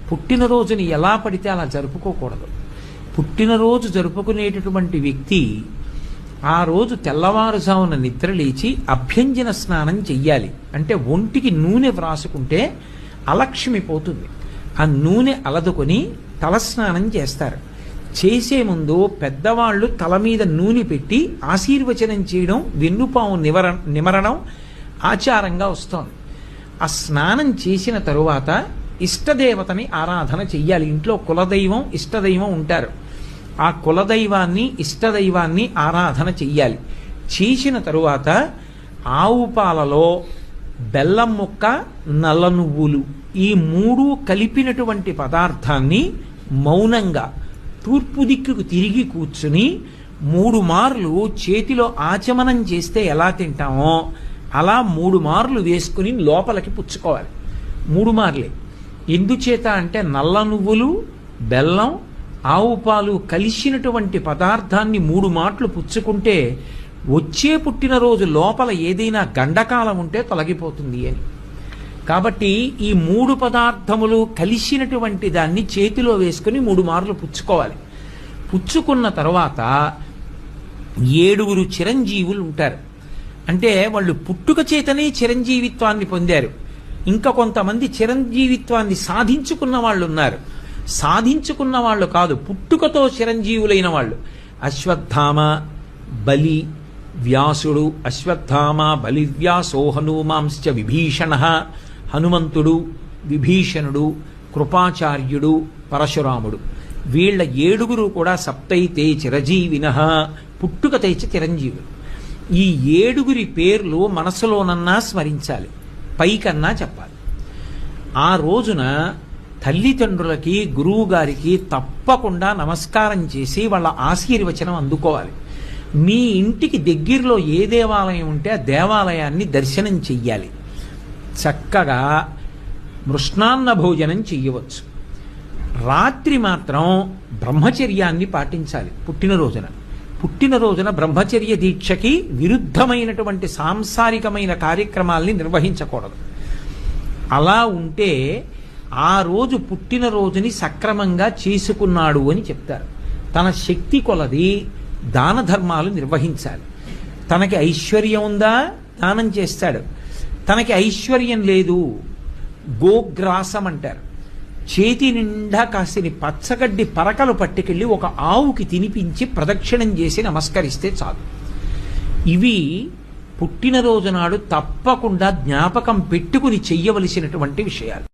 పుట్టినరోజుని ఎలా పడితే అలా జరుపుకోకూడదు. పుట్టినరోజు జరుపుకునేటటువంటి వ్యక్తి ఆ రోజు తెల్లవారుజామున నిద్ర లేచి అభ్యంజన స్నానం చెయ్యాలి. అంటే ఒంటికి నూనె వ్రాసుకుంటే అలక్ష్మి పోతుంది. ఆ నూనె అలదుకొని తలస్నానం చేస్తారు. చేసే ముందు పెద్దవాళ్ళు తల మీద నూనె పెట్టి ఆశీర్వచనం చేయడం, వెన్నుపాము నిమరణం ఆచారంగా వస్తోంది. ఆ స్నానం చేసిన తరువాత ఇష్టదేవతని ఆరాధన చెయ్యాలి. ఇంట్లో కులదైవం ఇష్టదైవం ఉంటారు. ఆ కులదైవాన్ని ఇష్టదైవాన్ని ఆరాధన చెయ్యాలి. చేసిన తరువాత ఆవు పాలలో బెల్లం ముక్క, నల్ల నువ్వులు ఈ మూడు కలిపినటువంటి పదార్థాన్ని మౌనంగా తూర్పు దిక్కుకు తిరిగి కూర్చుని 3 మార్లు చేతిలో ఆచమనం చేస్తే ఎలా తింటామో అలా 3 మార్లు వేసుకుని లోపలికి పుచ్చుకోవాలి. 3 మార్లే. ఎందుచేత అంటే నల్ల నువ్వులు, బెల్లం, ఆవు పాలు కలిసినటువంటి పదార్థాన్ని 3 మాటలు పుచ్చుకుంటే వచ్చే పుట్టినరోజు లోపల ఏదైనా గండకాలం ఉంటే తొలగిపోతుంది అని. కాబట్టి ఈ 3 పదార్థములు కలిసినటువంటి దాన్ని చేతిలో వేసుకుని 3 మార్లు పుచ్చుకోవాలి. పుచ్చుకున్న తర్వాత 7 చిరంజీవులు ఉంటారు. అంటే వాళ్ళు పుట్టుక చేతనే చిరంజీవిత్వాన్ని పొందారు. ఇంకా కొంతమంది చిరంజీవిత్వాన్ని సాధించుకున్న వాళ్ళు ఉన్నారు. సాధించుకున్న వాళ్ళు కాదు, పుట్టుకతో చిరంజీవులైన వాళ్ళు. అశ్వత్థామ, బలి, వ్యాసుడు. అశ్వత్థామ, బలి, వ్యాసో హనుమాంశ్చ విభీషణ. హనుమంతుడు, విభీషణుడు, కృపాచార్యుడు, పరశురాముడు. వీళ్ళ 7 కూడా సప్తైతే చిరజీవిన, పుట్టుకతే చిరంజీవులు. ఈ 7 పేర్లు మనసులోనన్నా స్మరించాలి, పైకన్నా చెప్పాలి. ఆ రోజున తల్లిదండ్రులకి, గురువు గారికి తప్పకుండా నమస్కారం చేసి వాళ్ళ ఆశీర్వచనం అందుకోవాలి. మీ ఇంటికి దగ్గరలో ఏ దేవాలయం ఉంటే ఆ దేవాలయాన్ని దర్శనం చెయ్యాలి. చక్కగా మృష్ణాన్న భోజనం చెయ్యవచ్చు. రాత్రి మాత్రం బ్రహ్మచర్యాన్ని పాటించాలి. పుట్టినరోజున బ్రహ్మచర్య దీక్షకి విరుద్ధమైనటువంటి సాంసారికమైన కార్యక్రమాల్ని నిర్వహించకూడదు. అలా ఉంటే ఆ రోజు పుట్టినరోజుని సక్రమంగా చేసుకున్నాడు అని చెప్తారు. తన శక్తి కొలది దాన ధర్మాలు నిర్వహించాలి. తనకి ఐశ్వర్యం ఉందా, దానం చేస్తాడు. తనకి ఐశ్వర్యం లేదు, గోగ్రాసం అంటారు. చేతి నిండా కాసిని పచ్చగడ్డి పరకలు పట్టుకెళ్ళి ఒక ఆవుకి తినిపించి ప్రదక్షిణం చేసి నమస్కరిస్తే చాలు. ఇవి పుట్టినరోజు నాడు తప్పకుండా జ్ఞాపకం పెట్టుకుని చెయ్యవలసినటువంటి విషయాలు.